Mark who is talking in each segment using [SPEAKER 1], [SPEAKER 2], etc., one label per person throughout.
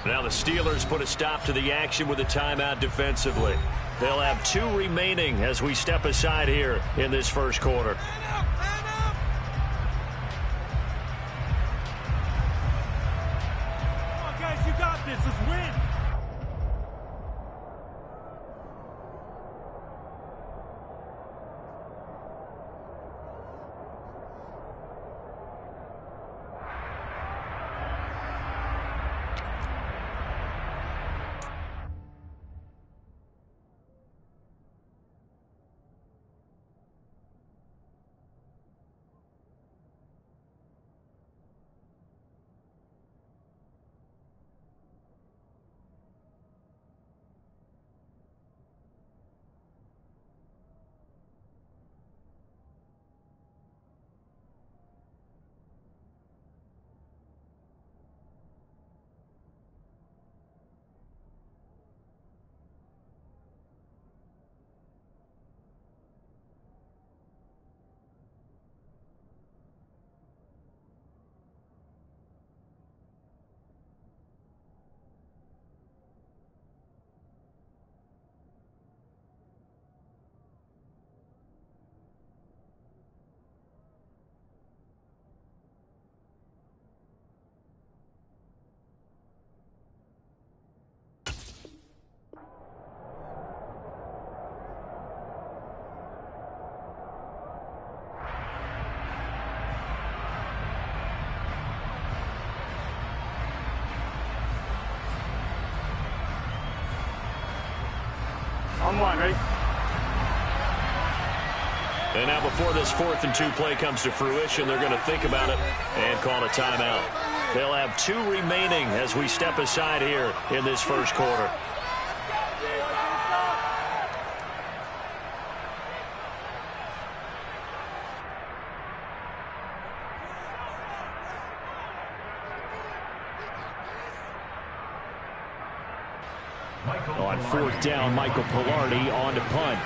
[SPEAKER 1] Now the Steelers put a stop to the action with a timeout defensively. They'll have 2 remaining as we step aside here in this first quarter.
[SPEAKER 2] Come on, guys, you got this. Let's win. On one, ready?
[SPEAKER 1] And now before this 4th and 2 play comes to fruition, they're going to think about it and call a timeout. They'll have 2 remaining as we step aside here in this first quarter. On 4th down, Michael Pilardi on to punt.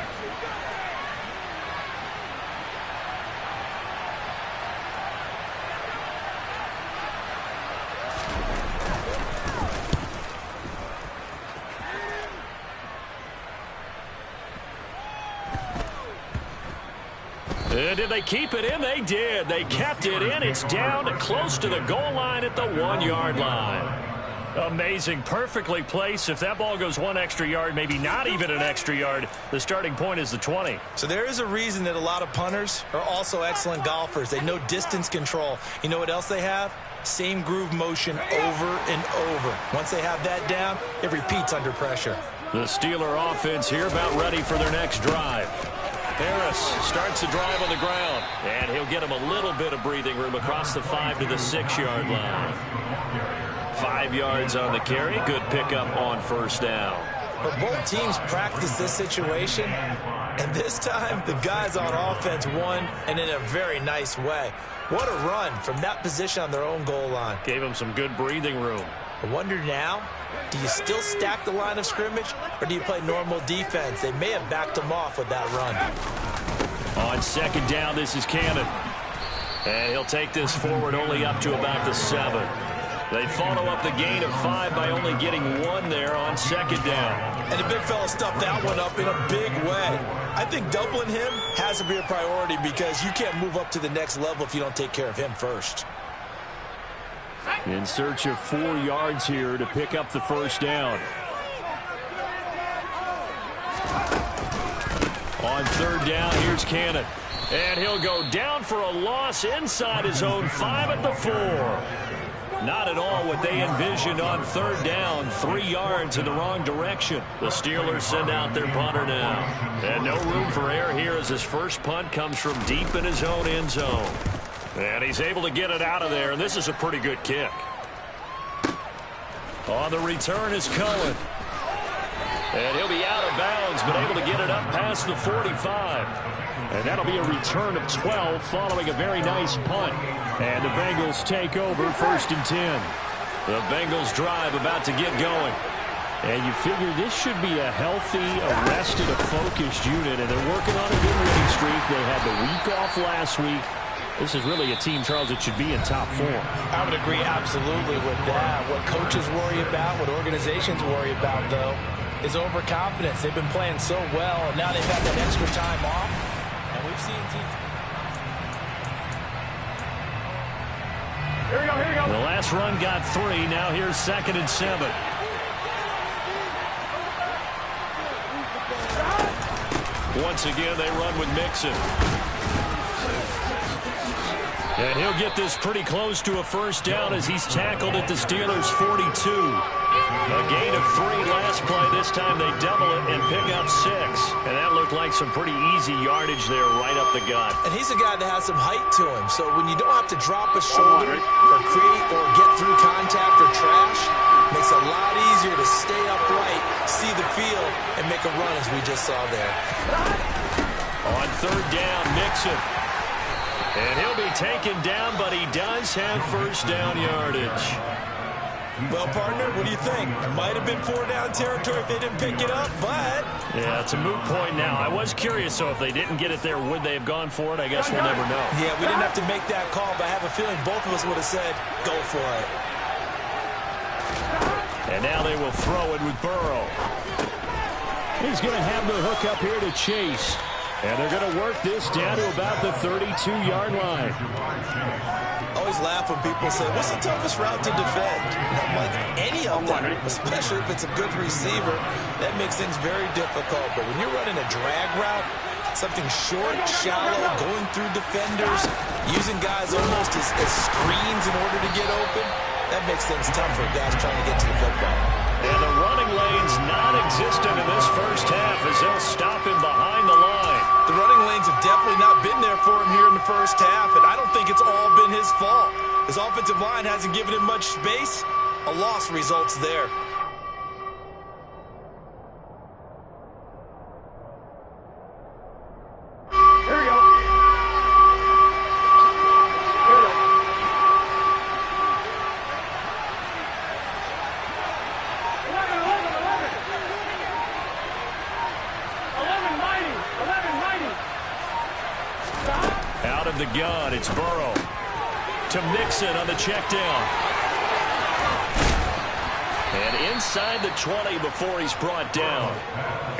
[SPEAKER 1] And did they keep it in? They did. They kept it in. It's down close to the goal line at the 1-yard line. Amazing. Perfectly placed. If that ball goes 1 extra yard, maybe not even an extra yard, the starting point is the 20.
[SPEAKER 3] So there is a reason that a lot of punters are also excellent golfers. They know distance control. You know what else they have? Same groove motion over and over. Once they have that down, it repeats under pressure.
[SPEAKER 1] The Steeler offense here about ready for their next drive. Harris starts the drive on the ground, and he'll get him a little bit of breathing room across the 5 to the 6-yard line. 5 yards on the carry. Good pickup on 1st down.
[SPEAKER 3] But both teams practice this situation, and this time the guys on offense won, and in a very nice way. What a run from that position on their own goal line.
[SPEAKER 1] Gave him some good breathing room.
[SPEAKER 3] I wonder now, do you still stack the line of scrimmage, or do you play normal defense? They may have backed him off with that run.
[SPEAKER 1] On 2nd down, this is Cannon. And he'll take this forward only up to about the 7. They follow up the gain of 5 by only getting 1 there on 2nd down.
[SPEAKER 3] And the big fella stuffed that one up in a big way. I think doubling him has to be a priority because you can't move up to the next level if you don't take care of him first.
[SPEAKER 1] In search of 4 yards here to pick up the 1st down. On 3rd down, here's Cannon. And he'll go down for a loss inside his own 5 at the 4. Not at all what they envisioned on 3rd down. 3 yards in the wrong direction. The Steelers send out their punter now. And no room for error here as his first punt comes from deep in his own end zone. And he's able to get it out of there, and this is a pretty good kick. On the return is Cohen. And he'll be out of bounds, but able to get it up past the 45. And that'll be a return of 12 following a very nice punt. And the Bengals take over 1st and 10. The Bengals drive about to get going. And you figure this should be a healthy, a rested, a focused unit. And they're working on a good winning streak. They had the week off last week. This is really a team, Charles, that should be in top form.
[SPEAKER 3] I would agree absolutely with that. What coaches worry about, what organizations worry about, though, is overconfidence. They've been playing so well, and now they've had that extra time off. And we've seen teams...
[SPEAKER 2] Here we go, here we go.
[SPEAKER 1] The last run got 3. Now here's 2nd and 7. Once again, they run with Mixon. And he'll get this pretty close to a first down as he's tackled at the Steelers' 42. A gain of 3 last play. This time they double it and pick up 6. And that looked like some pretty easy yardage there right up the gut.
[SPEAKER 3] And he's a guy that has some height to him. So when you don't have to drop a shoulder or create or get through contact or trash, it makes it a lot easier to stay upright, see the field, and make a run as we just saw there.
[SPEAKER 1] On 3rd down, Mixon. And he'll be taken down, but he does have first down yardage.
[SPEAKER 3] Well, partner, what do you think? Might have been 4-down territory if they didn't pick it up, but...
[SPEAKER 1] Yeah, it's a moot point now. I was curious, so if they didn't get it there, would they have gone for it? I guess we'll never know.
[SPEAKER 3] Yeah, we didn't have to make that call, but I have a feeling both of us would have said, go for it.
[SPEAKER 1] And now they will throw it with Burrow. He's going to have the hook up here to Chase. And they're going to work this down to about the 32-yard line.
[SPEAKER 3] I always laugh when people say, what's the toughest route to defend? And I'm like, any of them, especially if it's a good receiver, that makes things very difficult. But when you're running a drag route, something short, shallow, going through defenders, using guys almost as screens in order to get open, that makes things tough for guys trying to get to the football.
[SPEAKER 1] And the running lane's non-existent in this first half as they'll stop him behind the line.
[SPEAKER 3] The running lanes have definitely not been there for him here in the first half, and I don't think it's all been his fault. His offensive line hasn't given him much space. A loss results there.
[SPEAKER 2] Here we go. Here we go. 11 mighty.
[SPEAKER 1] Out of the gun, it's Burrow. To Mixon on the check down. And inside the 20 before he's brought down.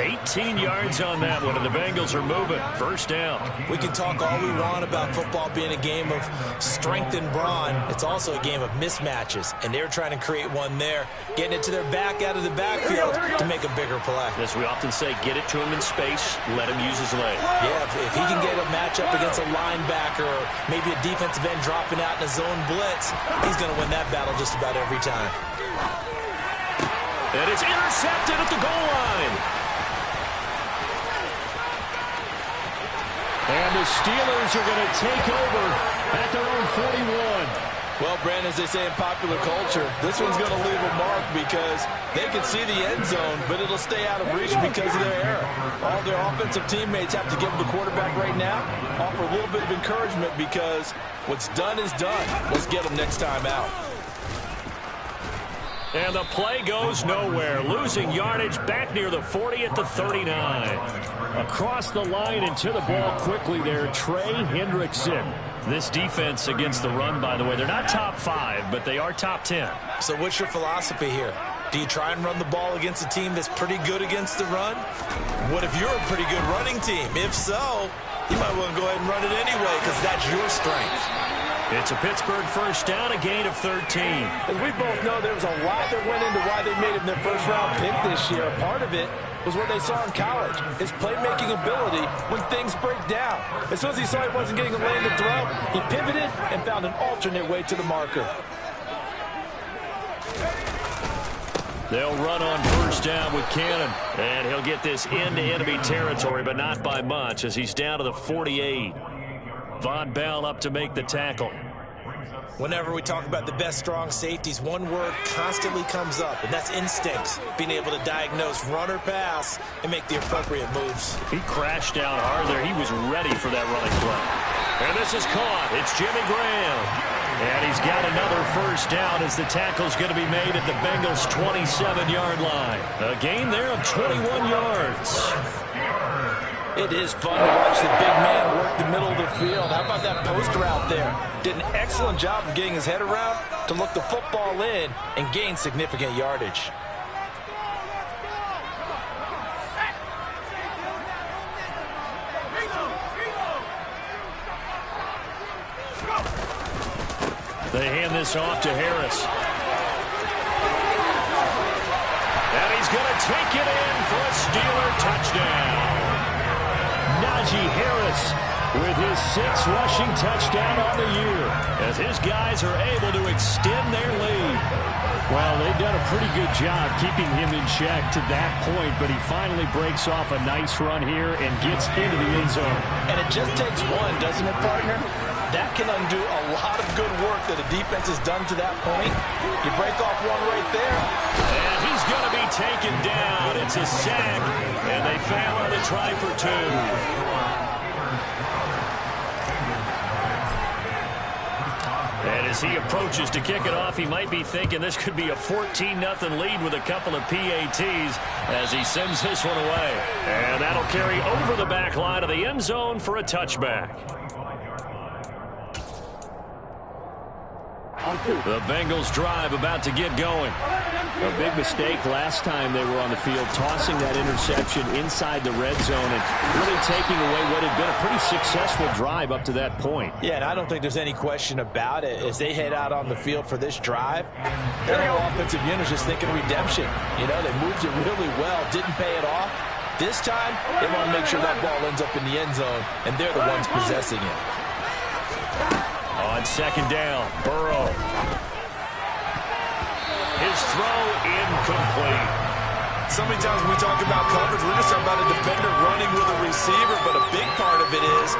[SPEAKER 1] 18 yards on that one, and the Bengals are moving. First down.
[SPEAKER 3] We can talk all we want about football being a game of strength and brawn. It's also a game of mismatches, and they're trying to create one there, getting it to their back out of the backfield to make a bigger play.
[SPEAKER 1] As we often say, get it to him in space, let him use his leg.
[SPEAKER 3] Yeah, if he can get a matchup against a linebacker or maybe a defensive end dropping out in a zone blitz, he's going to win that battle just about every time.
[SPEAKER 1] And it's intercepted at the goal line. And the Steelers are going to take over at their own 41.
[SPEAKER 3] Well, Brandon, as they say in popular culture, this one's going to leave a mark because they can see the end zone, but it'll stay out of reach because of their error. All their offensive teammates have to give the quarterback right now, offer a little bit of encouragement because what's done is done. Let's get them next time out.
[SPEAKER 1] And the play goes nowhere. Losing yardage back near the 40 at the 39. Across the line and to the ball quickly there, Trey Hendrickson. This defense against the run, by the way, they're not top 5, but they are top 10.
[SPEAKER 3] So what's your philosophy here? Do you try and run the ball against a team that's pretty good against the run? What if you're a pretty good running team? If so, you might want to go ahead and run it anyway because that's your strength.
[SPEAKER 1] It's a Pittsburgh first down, a gain of 13.
[SPEAKER 2] As we both know, there was a lot that went into why they made him their first-round pick this year. Part of it was what they saw in college, his playmaking ability when things break down. As soon as he saw he wasn't getting a lane to throw, he pivoted and found an alternate way to the marker.
[SPEAKER 1] They'll run on first down with Cannon. And he'll get this into enemy territory, but not by much as he's down to the 48. Von Bell up to make the tackle.
[SPEAKER 3] Whenever we talk about the best strong safeties, one word constantly comes up, and that's instincts. Being able to diagnose run or pass and make the appropriate moves.
[SPEAKER 1] He crashed down hard there. He was ready for that running play. And this is caught. It's Jimmy Graham. And he's got another first down as the tackle's going to be made at the Bengals' 27-yard line. A gain there of 21 yards.
[SPEAKER 2] It is fun to watch the big man work the middle of the field. How about that post route there? Did an excellent job of getting his head around to look the football in and gain significant yardage.
[SPEAKER 1] They hand this off to Harris. And he's going to take it in for a Steeler touchdown. Najee Harris with his 6th rushing touchdown on the year, as his guys are able to extend their lead.
[SPEAKER 4] Well, they've done a pretty good job keeping him in check to that point, but he finally breaks off a nice run here and gets into the end zone.
[SPEAKER 2] And it just takes one, doesn't it, partner? That can undo a lot of good work that a defense has done to that point. You break off one right there.
[SPEAKER 1] And he's going to be taken down. It's a sack, and they fail on the try for 2. And as he approaches to kick it off, he might be thinking this could be a 14-0 lead with a couple of PATs as he sends this one away. And that'll carry over the back line of the end zone for a touchback. The Bengals drive about to get going.
[SPEAKER 4] A big mistake last time they were on the field, tossing that interception inside the red zone and really taking away what had been a pretty successful drive up to that point.
[SPEAKER 2] Yeah, and I don't think there's any question about it. As they head out on the field for this drive, their whole offensive unit is just thinking redemption. You know, they moved it really well, didn't pay it off. This time, they want to make sure that ball ends up in the end zone, and they're the ones possessing it.
[SPEAKER 1] On 2nd down, Burrow. His throw incomplete.
[SPEAKER 3] So many times when we talk about coverage, we're just talking about a defender running with a receiver, but a big part of it is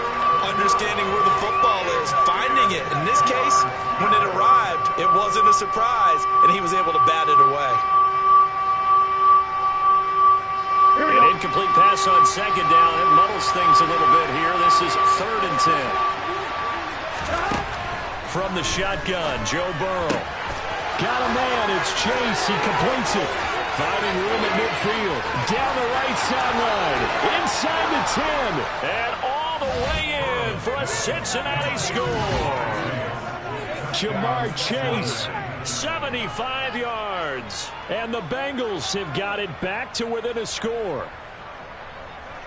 [SPEAKER 3] understanding where the football is, finding it. In this case, when it arrived, it wasn't a surprise, and he was able to bat it away.
[SPEAKER 1] An incomplete pass on 2nd down. It muddles things a little bit here. This is 3rd and 10. From the shotgun, Joe Burrow.
[SPEAKER 4] Got a man, it's Chase, he completes it.
[SPEAKER 1] Finding room at midfield.
[SPEAKER 4] Down the right sideline, inside the 10.
[SPEAKER 1] And all the way in for a Cincinnati score.
[SPEAKER 4] Jamar Chase.
[SPEAKER 1] 75 yards.
[SPEAKER 4] And the Bengals have got it back to within a score.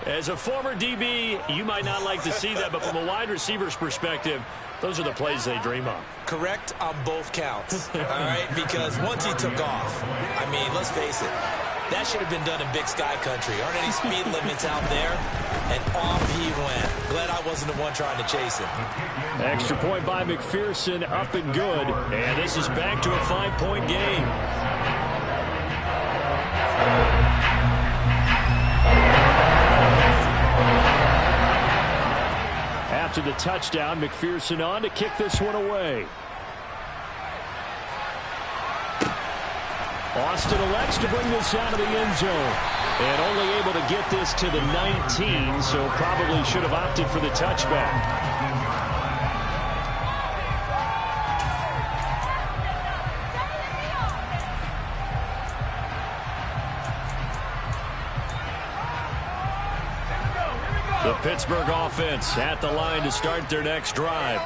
[SPEAKER 1] As a former DB, you might not like to see that, but from a wide receiver's perspective, those are the plays they dream of.
[SPEAKER 3] Correct on both counts, all right? Because once he took off, I mean, let's face it, that should have been done in Big Sky Country. Aren't any speed limits out there? And off he went. Glad I wasn't the one trying to chase him.
[SPEAKER 4] Extra point by McPherson, up and good.
[SPEAKER 1] And this is back to a 5-point game.
[SPEAKER 4] After the touchdown, McPherson on to kick this one away. Austin elects to bring this out of the end zone. And only able to get this to the 19, so probably should have opted for the touchback.
[SPEAKER 1] The Pittsburgh offense at the line to start their next drive.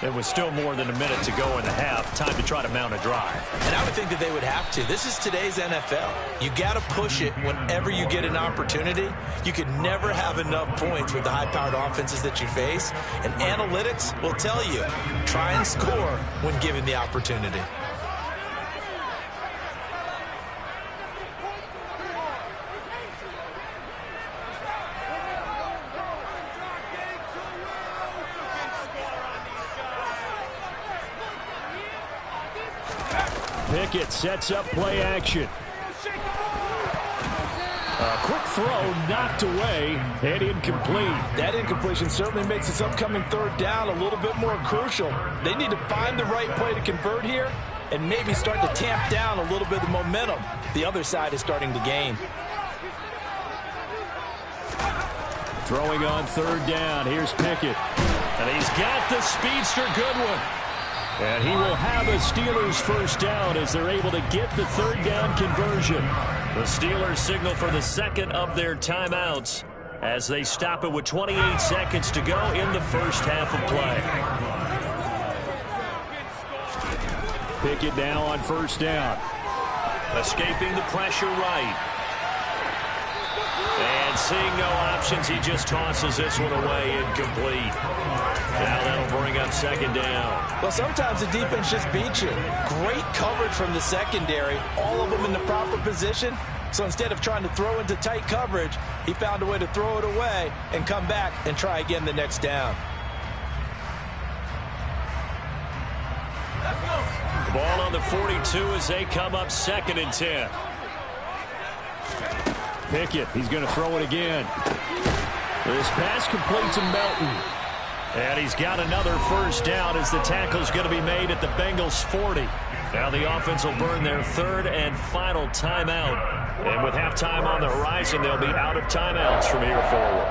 [SPEAKER 1] It was still more than a minute to go in the half. Time to try to mount a drive.
[SPEAKER 3] And I would think that they would have to. This is today's NFL. You got to push it whenever you get an opportunity. You can never have enough points with the high-powered offenses that you face. And analytics will tell you, try and score when given the opportunity.
[SPEAKER 4] Pickett sets up play action. A quick throw knocked away and incomplete.
[SPEAKER 2] That incompletion certainly makes this upcoming 3rd down a little bit more crucial. They need to find the right play to convert here and maybe start to tamp down a little bit of the momentum the other side is starting to gain.
[SPEAKER 4] Throwing on 3rd down. Here's Pickett.
[SPEAKER 1] And he's got the speedster Goodwin.
[SPEAKER 4] And he will have a Steelers 1st down as they're able to get the 3rd down conversion.
[SPEAKER 1] The Steelers signal for the 2nd of their timeouts. as they stop it with 28 seconds to go in the first half of play.
[SPEAKER 4] Pickett now on first down.
[SPEAKER 1] Escaping the pressure right. And seeing no options, he just tosses this one away, incomplete. Now that'll bring up second down.
[SPEAKER 2] Well, sometimes the defense just beats you. Great coverage from the secondary, all of them in the proper position. So instead of trying to throw into tight coverage, he found a way to throw it away and come back and try again the next down.
[SPEAKER 1] The ball on the 42 as they come up 2nd and 10.
[SPEAKER 4] Pickett, he's going to throw it again. This pass complete to Melton.
[SPEAKER 1] And he's got another first down as the tackle's going to be made at the Bengals 40. Now the offense will burn their 3rd and final timeout. And with halftime on the horizon, they'll be out of timeouts from here forward.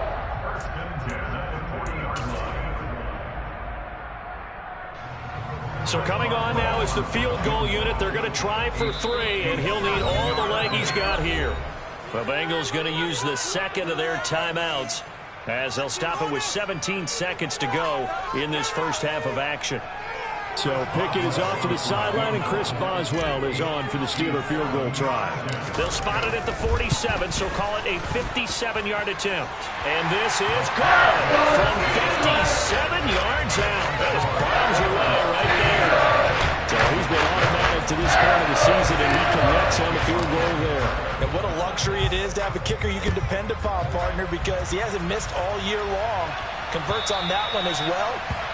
[SPEAKER 1] So coming on now is the field goal unit. They're going to try for 3, and he'll need all the leg he's got here. The Bengals going to use the 2nd of their timeouts as they'll stop it with 17 seconds to go in this first half of action.
[SPEAKER 4] So Pickett is off to the sideline, and Chris Boswell is on for the Steeler field goal try.
[SPEAKER 1] They'll spot it at the 47, so call it a 57-yard attempt. And this is good from 57 yards out. That is bombs away right there.
[SPEAKER 4] So he's been automatic to this point of the season, and he connects on the field goal there.
[SPEAKER 2] And what a luxury it is to have a kicker you can depend upon, partner, because he hasn't missed all year long. Converts on that one as well.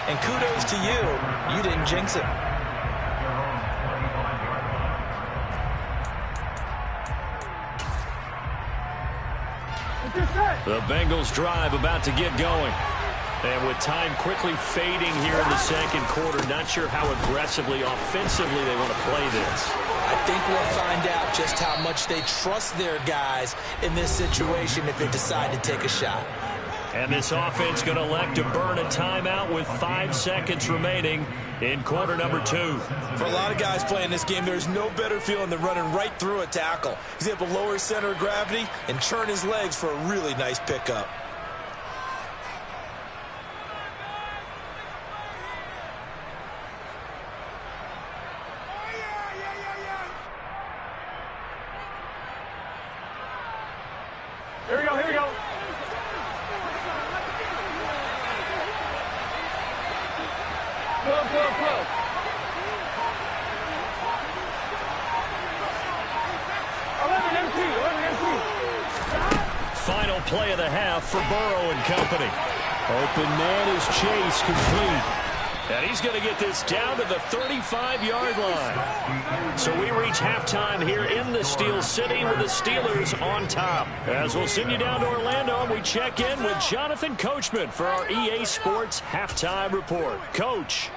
[SPEAKER 2] And kudos to you. You didn't jinx it.
[SPEAKER 1] The Bengals drive about to get going. And with time quickly fading here in the second quarter, not sure how aggressively, offensively they want to play this.
[SPEAKER 2] I think we'll find out just how much they trust their guys in this situation if they decide to take a shot.
[SPEAKER 1] And this offense going to elect to burn a timeout with 5 seconds remaining in quarter number 2.
[SPEAKER 2] For a lot of guys playing this game, there's no better feeling than running right through a tackle. He's able to lower his center of gravity and turn his legs for a really nice pickup.
[SPEAKER 5] Here we go, here we go. Go. 11 empty.
[SPEAKER 1] Final play of the half for Burrow and company.
[SPEAKER 4] Open man is Chase, complete.
[SPEAKER 1] And he's going to get this down to the 35-yard line. So we reach halftime here in the Steel City with the Steelers on top. As we'll send you down to Orlando, and we check in with Jonathan Coachman for our EA Sports Halftime Report. Coach.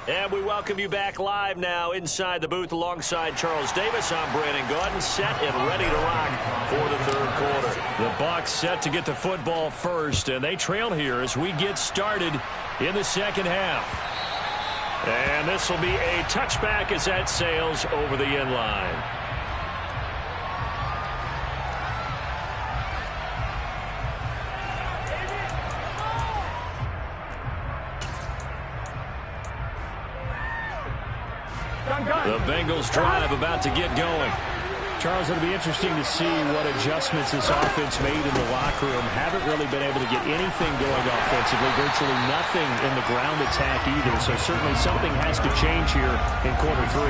[SPEAKER 1] And we welcome you back live now inside the booth alongside Charles Davis. I'm Brandon Gaudin, set and ready to rock for the third quarter. The Bucs set to get the football first, and they trail here as we get started in the second half. And this will be a touchback as that sails over the end line. The Bengals drive about to get going.
[SPEAKER 4] Charles, it'll be interesting to see what adjustments this offense made in the locker room. Haven't really been able to get anything going offensively, virtually nothing in the ground attack either. So certainly something has to change here in quarter 3.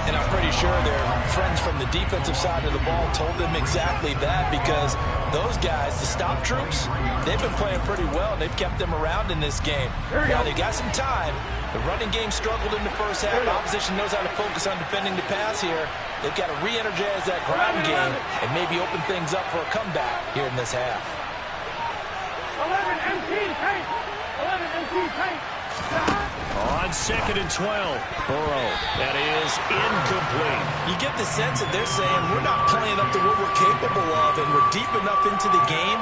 [SPEAKER 2] And I'm pretty sure their friends from the defensive side of the ball told them exactly that, because those guys, the stop troops, they've been playing pretty well, and they've kept them around in this game. Now they got some time. The running game struggled in the first half. The opposition knows how to focus on defending the pass here. They've got to re-energize that ground game and maybe open things up for a comeback here in this half.
[SPEAKER 5] 11 empty tank.
[SPEAKER 1] On 2nd and 12, Burrow. That is incomplete.
[SPEAKER 2] You get the sense that they're saying we're not playing up to what we're capable of, and we're deep enough into the game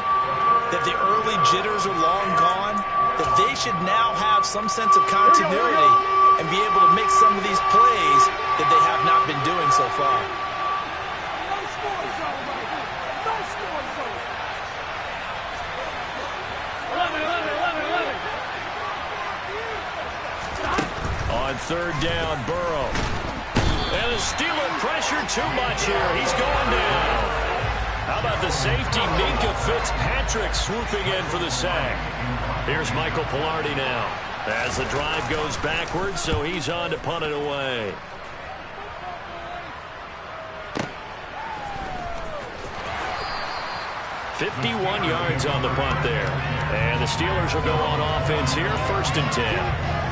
[SPEAKER 2] that the early jitters are long gone, that they should now have some sense of continuity and be able to make some of these plays that they have not been doing so far.
[SPEAKER 1] On third down, Burrow. And the Steeler pressure too much here. He's going down. How about the safety, Minka Fitzpatrick, swooping in for the sack. Here's Michael Pilardi now as the drive goes backwards, so he's on to punt it away. .51 yards on the punt there. And the Steelers will go on offense here, 1st and 10.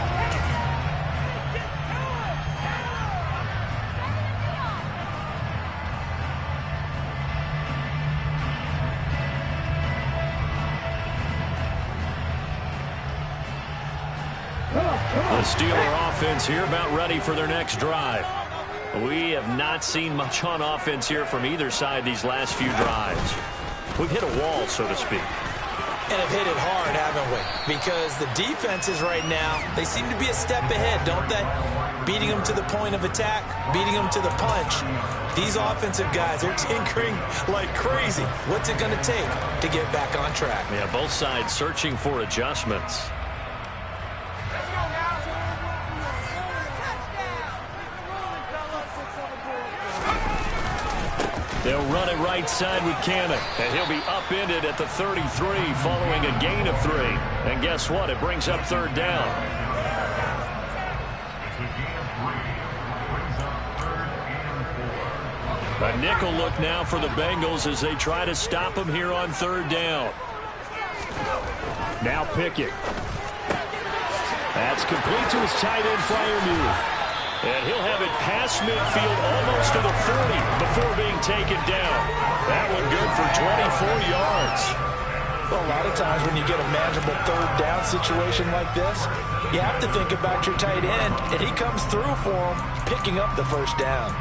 [SPEAKER 1] The Steeler offense here about ready for their next drive. We have not seen much on offense here from either side these last few drives. We've hit a wall, so to speak.
[SPEAKER 3] And have hit it hard, haven't we? Because the defenses right now, they seem to be a step ahead, don't they? Beating them to the point of attack, beating them to the punch. These offensive guys, they're tinkering like crazy. What's it going to take to get back on track?
[SPEAKER 1] Yeah, both sides searching for adjustments. They'll run it right side with Cannon. And he'll be upended at the 33 following a gain of 3. And guess what? It brings up 3rd down. A nickel look now for the Bengals as they try to stop him here on 3rd down.
[SPEAKER 4] Now Pickett. That's complete to his tight end flyer move.
[SPEAKER 1] And he'll have it past midfield almost to the 40 before being taken down. That one good for 24 yards.
[SPEAKER 2] Well, a lot of times when you get a manageable 3rd down situation like this, you have to think about your tight end, and he comes through for him, picking up the 1st down.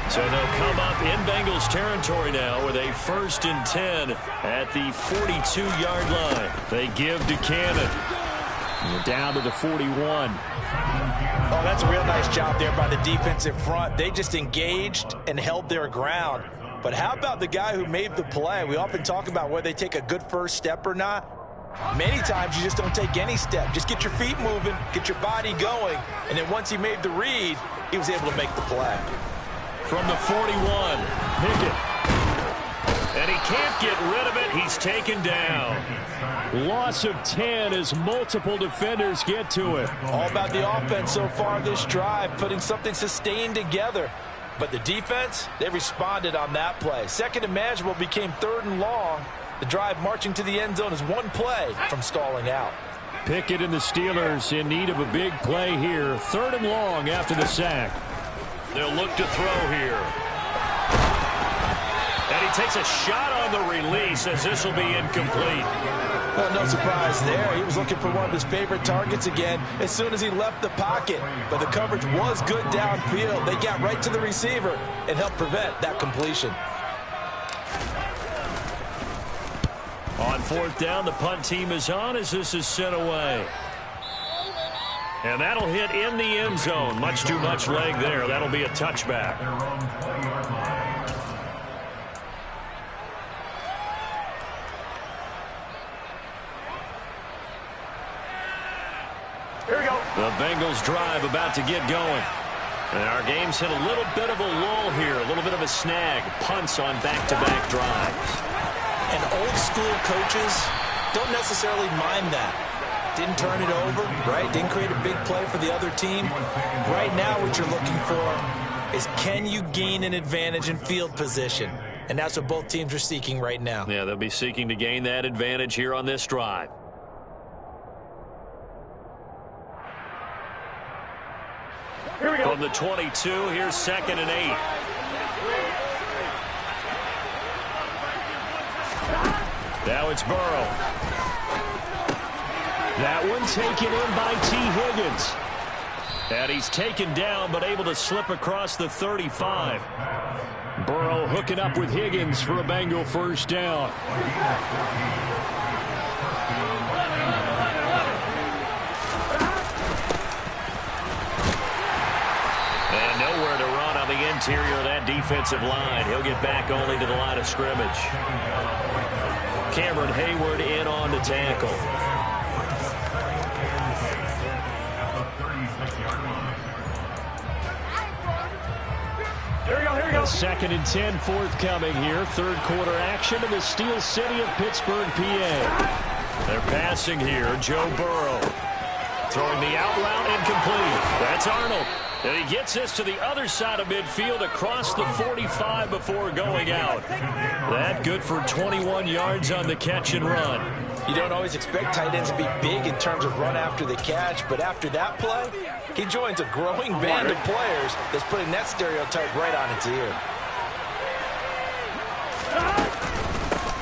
[SPEAKER 1] So they'll come up in Bengals territory now with a 1st and 10 at the 42-yard line. They give to Cannon.
[SPEAKER 4] And we're down to the 41.
[SPEAKER 2] Oh, that's a real nice job there by the defensive front. They just engaged and held their ground. But how about the guy who made the play? We often talk about whether they take a good first step or not. Many times you just don't take any step. Just get your feet moving, get your body going, and then once he made the read, he was able to make the play.
[SPEAKER 1] From the 41, Pickett. And he can't get rid of it. He's taken down.
[SPEAKER 4] Loss of 10 as multiple defenders get to it.
[SPEAKER 2] All about the offense so far this drive, putting something sustained together. But the defense, they responded on that play. 2nd and manageable became 3rd and long. The drive marching to the end zone is 1 play from stalling out.
[SPEAKER 4] Pickett and the Steelers in need of a big play here. 3rd and long after the sack.
[SPEAKER 1] They'll look to throw here. And he takes a shot on the release as this will be incomplete.
[SPEAKER 2] Well, no surprise there. He was looking for one of his favorite targets again as soon as he left the pocket. But the coverage was good downfield. They got right to the receiver and helped prevent that completion.
[SPEAKER 1] On 4th down, the punt team is on as this is sent away. And that'll hit in the end zone. Much too much leg there. That'll be a touchback.
[SPEAKER 5] Here we go.
[SPEAKER 1] The Bengals drive about to get going. And our game's hit a little bit of a lull here. A little bit of a snag. Punts on back-to-back drives.
[SPEAKER 3] And old school coaches don't necessarily mind that. Didn't turn it over, right? Didn't create a big play for the other team. Right now what you're looking for is can you gain an advantage in field position? And that's what both teams are seeking right now.
[SPEAKER 1] Yeah, they'll be seeking to gain that advantage here on this drive.
[SPEAKER 5] Here we go.
[SPEAKER 1] From the 22, here's 2nd and 8. Now it's Burrow.
[SPEAKER 4] That one taken in by T. Higgins.
[SPEAKER 1] And he's taken down but able to slip across the 35.
[SPEAKER 4] Burrow hooking up with Higgins for a Bengal 1st down.
[SPEAKER 1] interior of that defensive line. He'll get back only to the line of scrimmage. Cameron Hayward in on the tackle.
[SPEAKER 5] Here we go, here we go.
[SPEAKER 4] Second and 10 forthcoming here. Third quarter action in the Steel City of Pittsburgh, PA.
[SPEAKER 1] They're passing here. Joe Burrow throwing the out route incomplete. That's Arnold. And he gets this to the other side of midfield across the 45 before going out. That good for 21 yards on the catch and run.
[SPEAKER 2] You don't always expect tight ends to be big in terms of run after the catch, but after that play, he joins a growing band of players that's putting that stereotype right on its ear.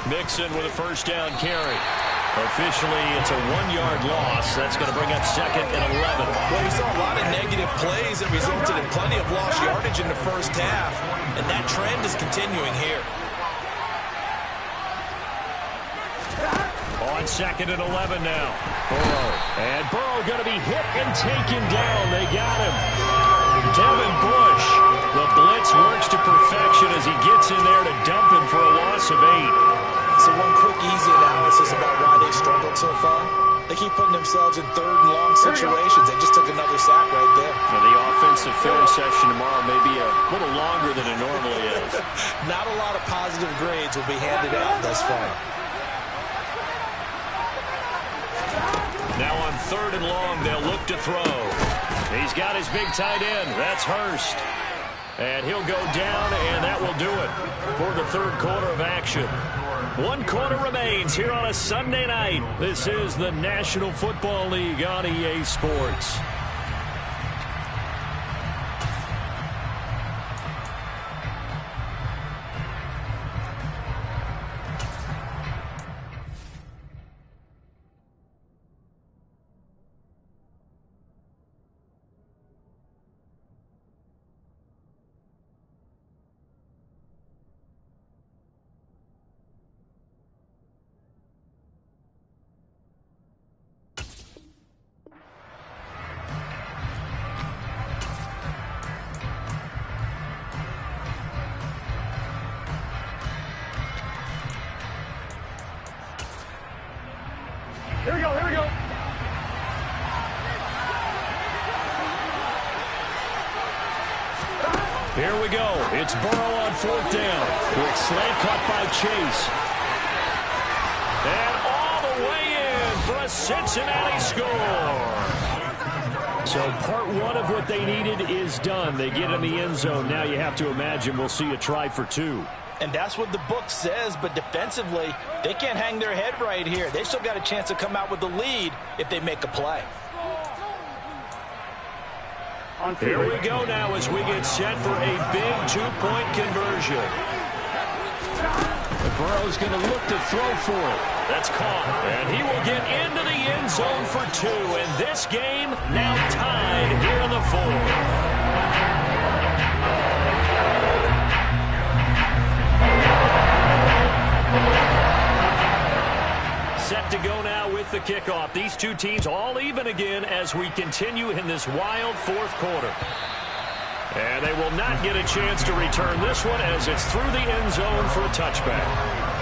[SPEAKER 1] Mixon with a first down carry. Officially, it's a 1-yard loss. That's going to bring up second and 11.
[SPEAKER 3] Well, we saw a lot of negative plays that resulted in plenty of lost yardage in the first half, and that trend is continuing here.
[SPEAKER 1] On second and 11 now. Burrow. And Burrow going to be hit and taken down. They got him. Devin Bush. The blitz works to perfection as he gets in there to dump him for a loss of 8.
[SPEAKER 3] So one quick, easy analysis about why they struggled so far. They keep putting themselves in third and long situations. They just took another sack right there.
[SPEAKER 1] Now the offensive film session tomorrow may be a little longer than it normally is.
[SPEAKER 3] Not a lot of positive grades will be handed out thus far.
[SPEAKER 1] Now on third and long, they'll look to throw. He's got his big tight end. That's Hurst. And he'll go down, and that will do it for the third quarter of action. 1 quarter remains here on a Sunday night. This is the National Football League on EA Sports.
[SPEAKER 5] Here we go, here we go.
[SPEAKER 1] Here we go. It's Burrow on fourth down. Quick slant caught by Chase. And all the way in for a Cincinnati score. So part one of what they needed is done. They get in the end zone. Now you have to imagine we'll see a try for 2.
[SPEAKER 2] And that's what the book says, but defensively, they can't hang their head right here. They still got a chance to come out with the lead if they make a play.
[SPEAKER 1] Here we go now as we get set for a big 2-point conversion.
[SPEAKER 4] Burrow's going to look to throw for it.
[SPEAKER 1] That's caught. And he will get into the end zone for 2. And this game now tied here in the 4th. Set to go now with the kickoff. These two teams all even again as we continue in this wild 4th quarter. And they will not get a chance to return this one as it's through the end zone for a touchback.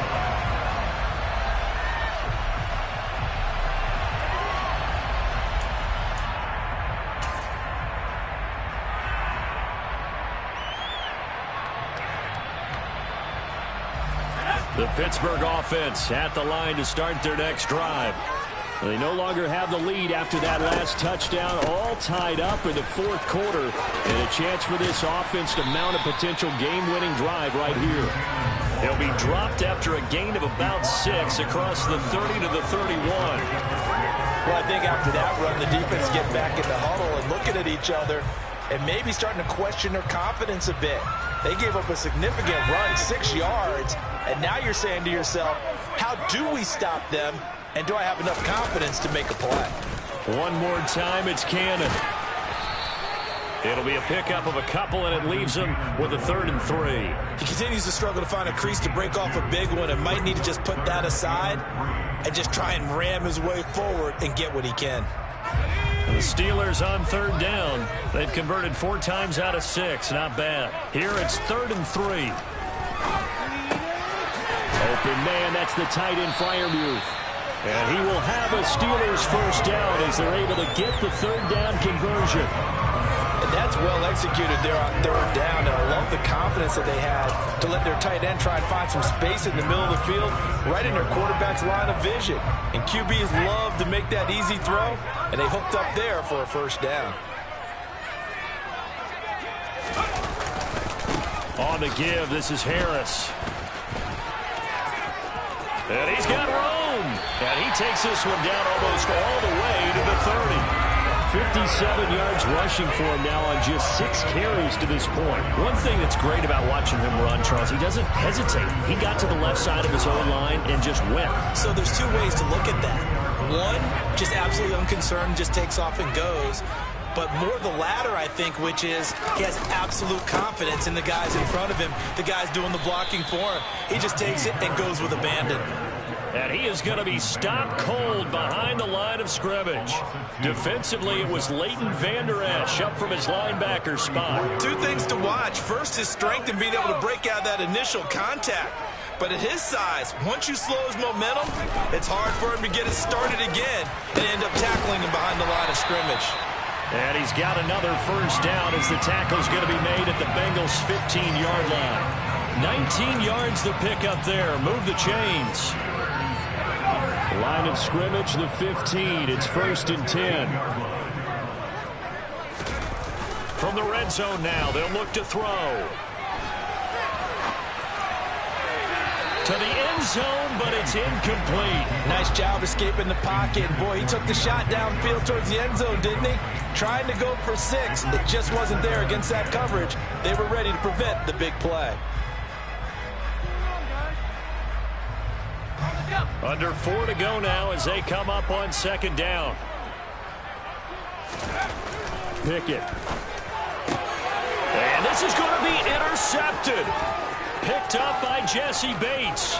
[SPEAKER 1] The Pittsburgh offense at the line to start their next drive. They no longer have the lead after that last touchdown, all tied up in the 4th quarter, and a chance for this offense to mount a potential game-winning drive right here. They'll be dropped after a gain of about 6 across the 30 to the 31.
[SPEAKER 2] Well, I think after that run, the defense get back in the huddle and looking at each other and maybe starting to question their confidence a bit. They gave up a significant run, 6 yards, and now you're saying to yourself, how do we stop them, and do I have enough confidence to make a play?
[SPEAKER 1] One more time, it's Cannon. It'll be a pickup of a couple, and it leaves them with a 3rd and 3.
[SPEAKER 3] He continues to struggle to find a crease to break off a big one and might need to just put that aside and just try and ram his way forward and get what he can.
[SPEAKER 1] The Steelers on third down. They've converted 4 times out of 6. Not bad. Here it's 3rd and 3.
[SPEAKER 4] Open man, that's the tight end Freiermuth. And he will have a Steelers first down as they're able to get the 3rd down conversion.
[SPEAKER 2] And that's well executed there on 3rd down. And I love the confidence that they had to let their tight end try and find some space in the middle of the field, right in their quarterback's line of vision. And QBs love to make that easy throw, and they hooked up there for a first down.
[SPEAKER 1] On the give, this is Harris. And he's got room. And he takes this one down almost all the way to the 30.
[SPEAKER 4] 57 yards rushing for him now on just 6 carries to this point.
[SPEAKER 1] One thing that's great about watching him run, Charles, he doesn't hesitate. He got to the left side of his own line and just went.
[SPEAKER 3] So there's 2 ways to look at that. One, just absolutely unconcerned, just takes off and goes. But more the latter, I think, which is he has absolute confidence in the guys in front of him, the guys doing the blocking for him. He just takes it and goes with abandon.
[SPEAKER 1] And he is going to be stopped cold behind the line of scrimmage. Defensively, it was Leighton Vander Esch up from his linebacker spot.
[SPEAKER 3] 2 things to watch. First, his strength in being able to break out that initial contact. But at his size, once you slow his momentum, it's hard for him to get it started again and end up tackling him behind the line of scrimmage.
[SPEAKER 1] And he's got another first down as the tackle's going to be made at the Bengals' 15-yard line. 19 yards to pick up there. Move the chains.
[SPEAKER 4] Line of scrimmage, the 15. It's 1st and 10.
[SPEAKER 1] From the red zone now, they'll look to throw. To the end zone, but it's incomplete.
[SPEAKER 2] Nice job escaping the pocket. Boy, he took the shot downfield towards the end zone, didn't he? Trying to go for 6. It just wasn't there against that coverage. They were ready to prevent the big play.
[SPEAKER 1] Under 4 to go now as they come up on 2nd down.
[SPEAKER 4] Pickett.
[SPEAKER 1] And this is going to be intercepted. Picked up by Jesse Bates.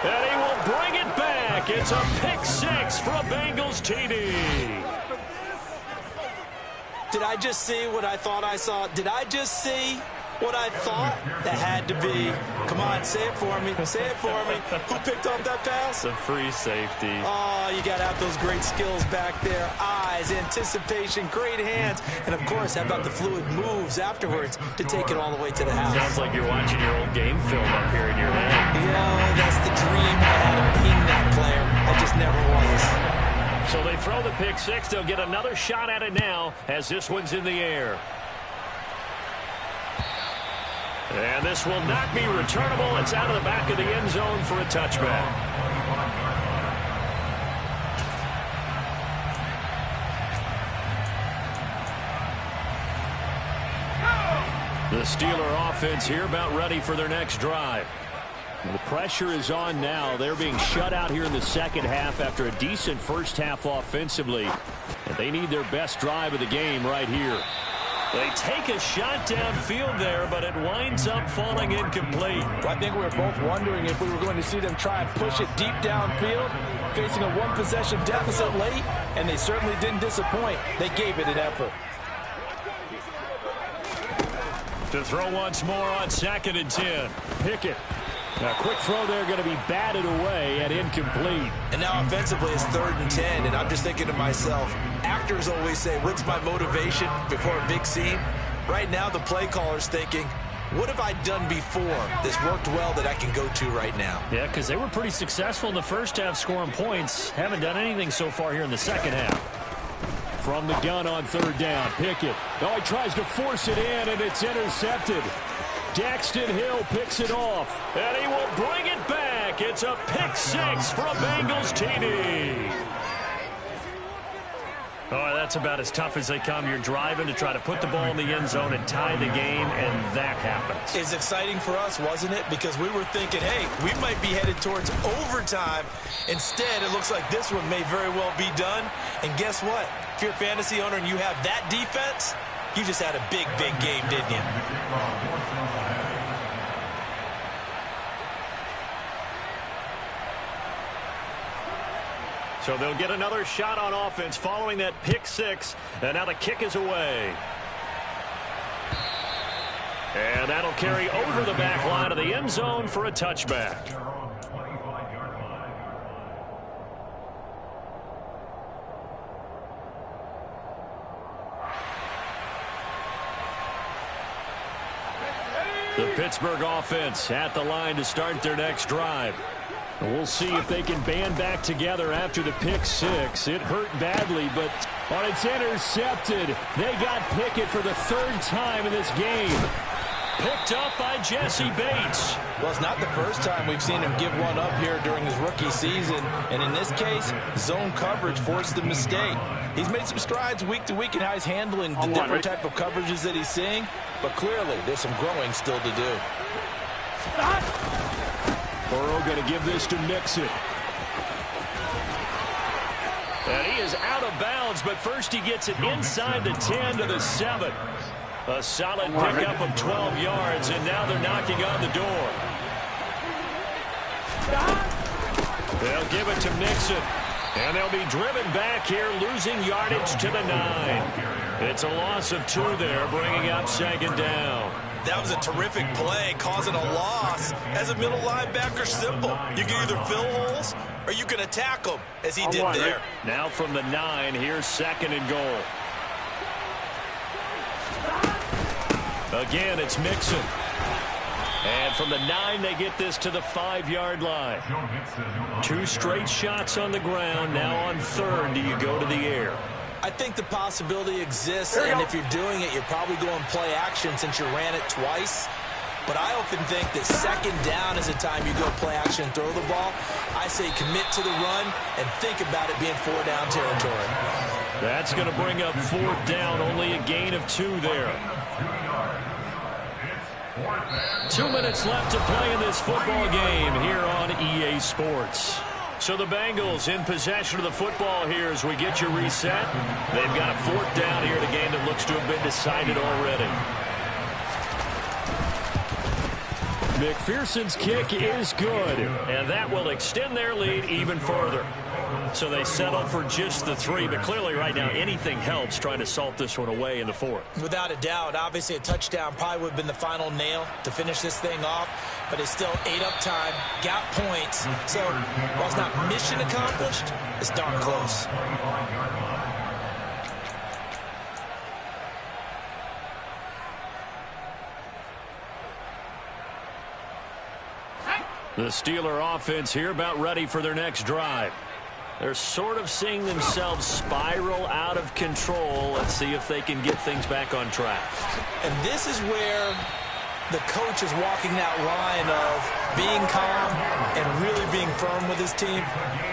[SPEAKER 1] And he will bring it back. It's a pick 6 for a Bengals TD.
[SPEAKER 3] Did I just see what I thought I saw? Did I just see what I thought? That had to be. Come on, say it for me. Say it for me. Who picked up that pass?
[SPEAKER 1] The free safety.
[SPEAKER 3] Oh, you got to have those great skills back there. Eyes, anticipation, great hands. And, of course, how about the fluid moves afterwards to take it all the way to the house?
[SPEAKER 1] Sounds like you're watching your old game film up here in your head.
[SPEAKER 3] Yeah, that's the dream I had of being that player. I just never was.
[SPEAKER 1] So they throw the pick 6. They'll get another shot at it now as this one's in the air. And this will not be returnable. It's out of the back of the end zone for a touchback. The Steeler offense here about ready for their next drive.
[SPEAKER 4] The pressure is on now. They're being shut out here in the second half after a decent first half offensively. And they need their best drive of the game right here.
[SPEAKER 1] They take a shot downfield there, but it winds up falling incomplete.
[SPEAKER 2] Well, I think we were both wondering if we were going to see them try and push it deep downfield, facing a 1-possession deficit late, and they certainly didn't disappoint. They gave it an effort.
[SPEAKER 1] To throw once more on 2nd and 10.
[SPEAKER 4] Pickett. A quick throw there going to be batted away and incomplete.
[SPEAKER 3] And now offensively it's 3rd and 10, and I'm just thinking to myself, actors always say, what's my motivation before a big scene? Right now the play caller's thinking, what have I done before that's worked well that I can go to right now?
[SPEAKER 1] Yeah, because they were pretty successful in the first half scoring points. Haven't done anything so far here in the second half.
[SPEAKER 4] From the gun on 3rd down, Pickett. Oh, he tries to force it in, and it's intercepted. Daxton Hill picks it off.
[SPEAKER 1] And he will bring it back. It's a pick 6 for a Bengals TD. Oh, that's about as tough as they come. You're driving to try to put the ball in the end zone and tie the game, and that happens.
[SPEAKER 3] It's exciting for us, wasn't it? Because we were thinking, hey, we might be headed towards overtime. Instead, it looks like this one may very well be done. And guess what? If you're a fantasy owner and you have that defense, you just had a big, big game, didn't you?
[SPEAKER 1] So they'll get another shot on offense following that pick six. And now the kick is away. And that'll carry over the back line of the end zone for a touchback. The Pittsburgh offense at the line to start their next drive. We'll see if they can band back together after the pick six. It hurt badly, but it's intercepted. They got Pickett for the third time in this game. Picked up by Jesse Bates.
[SPEAKER 2] Well, it's not the first time we've seen him give one up here during his rookie season. And in this case, zone coverage forced the mistake. He's made some strides week to week in how he's handling the different type of coverages that he's seeing. But clearly, there's some growing still to do.
[SPEAKER 4] Burrow going to give this to Mixon.
[SPEAKER 1] And he is out of bounds, but first he gets it inside the 10 to the 7. A solid pickup of 12 yards, and now they're knocking on the door. They'll give it to Mixon. And they'll be driven back here, losing yardage to the 9. It's a loss of 2 there, bringing up second down.
[SPEAKER 3] That was a terrific play, causing a loss. As a middle linebacker, simple. You can either fill holes or you can attack them, as he did there.
[SPEAKER 1] Now from the 9, here's second and goal. Again, it's Mixon. And from the 9, they get this to the 5-yard line. 2 straight shots on the ground. Now on third, do you go to the air?
[SPEAKER 2] I think the possibility exists, and if you're doing it, you're probably going play action since you ran it twice. But I often think that second down is the time you go play action and throw the ball. I say commit to the run and think about it being 4-down territory.
[SPEAKER 1] That's going to bring up 4th down, only a gain of 2 there. 2 minutes left to play in this football game here on EA Sports. So the Bengals in possession of the football here as we get you reset. They've got 4th down here in a game that looks to have been decided already. McPherson's kick is good, and that will extend their lead even further. So they settle for just the 3, but clearly right now anything helps trying to salt this one away in the 4th.
[SPEAKER 2] Without a doubt, obviously a touchdown probably would have been the final nail to finish this thing off, but it's still 8-up time, got points. So while it's not mission accomplished, it's darn close.
[SPEAKER 1] The Steeler offense here about ready for their next drive. They're sort of seeing themselves spiral out of control. Let's see if they can get things back on track.
[SPEAKER 2] And this is where the coach is walking that line of being calm and really being firm with his team.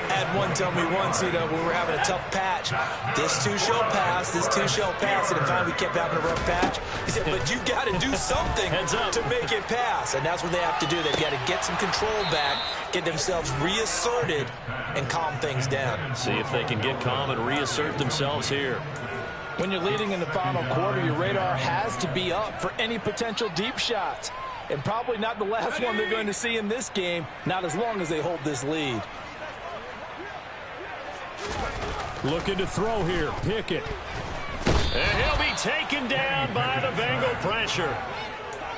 [SPEAKER 2] I had one tell me once, when we were having a tough patch, this too shall pass, this too shall pass, and finally we kept having a rough patch. He said, but you got to do something to make it pass, and that's what they have to do. They've got to get some control back, get themselves reasserted, and calm things down.
[SPEAKER 1] See if they can get calm and reassert themselves here.
[SPEAKER 2] When you're leading in the final quarter, your radar has to be up for any potential deep shots. And probably not the last one they're going to see in this game, not as long as they hold this lead.
[SPEAKER 4] Looking to throw here, Pickett.
[SPEAKER 1] And he'll be taken down by the Bengal pressure.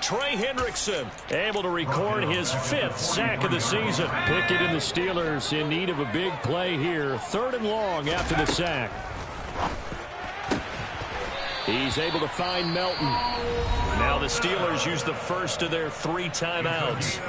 [SPEAKER 1] Trey Hendrickson able to record his 5th sack of the season.
[SPEAKER 4] Pickett and the Steelers in need of a big play here. 3rd and long after the sack. He's able to find Melton.
[SPEAKER 1] Now the Steelers use the first of their 3 timeouts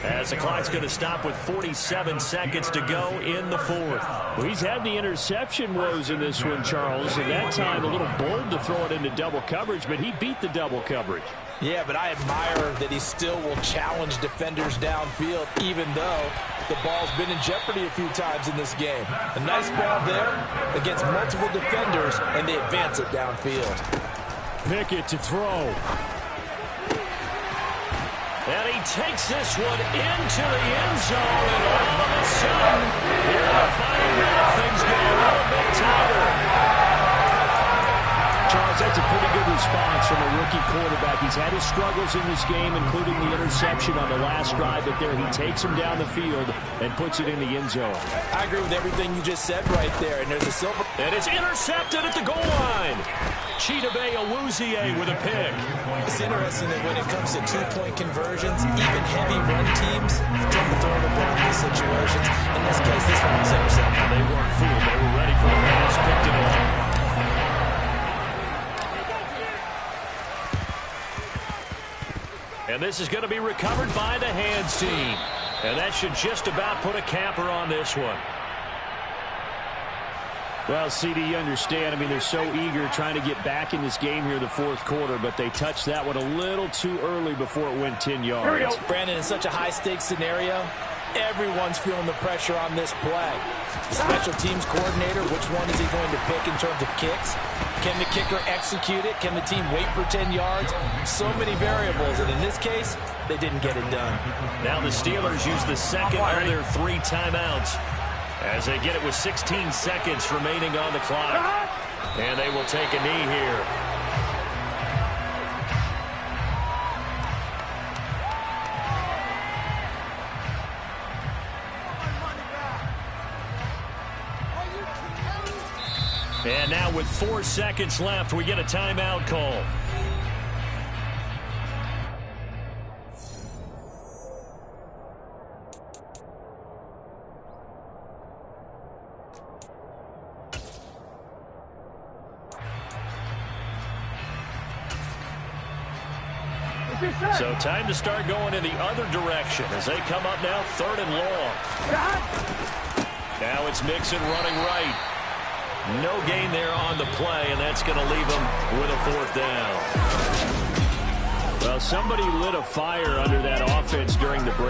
[SPEAKER 1] as the clock's going to stop with 47 seconds to go in the 4th.
[SPEAKER 4] Well, he's had the interception woes in this one, Charles, and that time a little bold to throw it into double coverage, but he beat the double coverage.
[SPEAKER 2] Yeah, but I admire that he still will challenge defenders downfield, even though the ball's been in jeopardy a few times in this game. A nice ball there against multiple defenders, and they advance it downfield.
[SPEAKER 4] Pickett to throw.
[SPEAKER 1] And he takes this one into the end zone, and all of a sudden, here in the final minute, things get a little bit tighter.
[SPEAKER 4] Charles, that's a pretty good response from a rookie quarterback. He's had his struggles in this game, including the interception on the last drive, but there he takes him down the field and puts it in the end zone.
[SPEAKER 2] I agree with everything you just said right there, and there's a silver.
[SPEAKER 1] And it's intercepted at the goal line. Wh0aTV with a pick.
[SPEAKER 3] It's interesting that when it comes to two-point conversions, even heavy run teams tend to throw the ball in these situations. In this case, this one was intercepted.
[SPEAKER 1] They weren't fooled. They were ready for the pass. Picked it off. And this is going to be recovered by the hands team. And that should just about put a capper on this one.
[SPEAKER 4] Well, CD, you understand. I mean, they're so eager trying to get back in this game here in the fourth quarter, but they touched that one a little too early before it went 10 yards.
[SPEAKER 2] Brandon, in such a high-stakes scenario, everyone's feeling the pressure on this play. The special teams coordinator, which one is he going to pick in terms of kicks? Can the kicker execute it? Can the team wait for 10 yards? So many variables, and in this case, they didn't get it done.
[SPEAKER 1] Now the Steelers use the second of their 3 timeouts as they get it with 16 seconds remaining on the clock. And they will take a knee here. And now with 4 seconds left, we get a timeout call. So time to start going in the other direction as they come up now 3rd and long. Now it's Mixon running right. No gain there on the play, and that's going to leave them with a 4th down.
[SPEAKER 4] Well, somebody lit a fire under that offense during the break.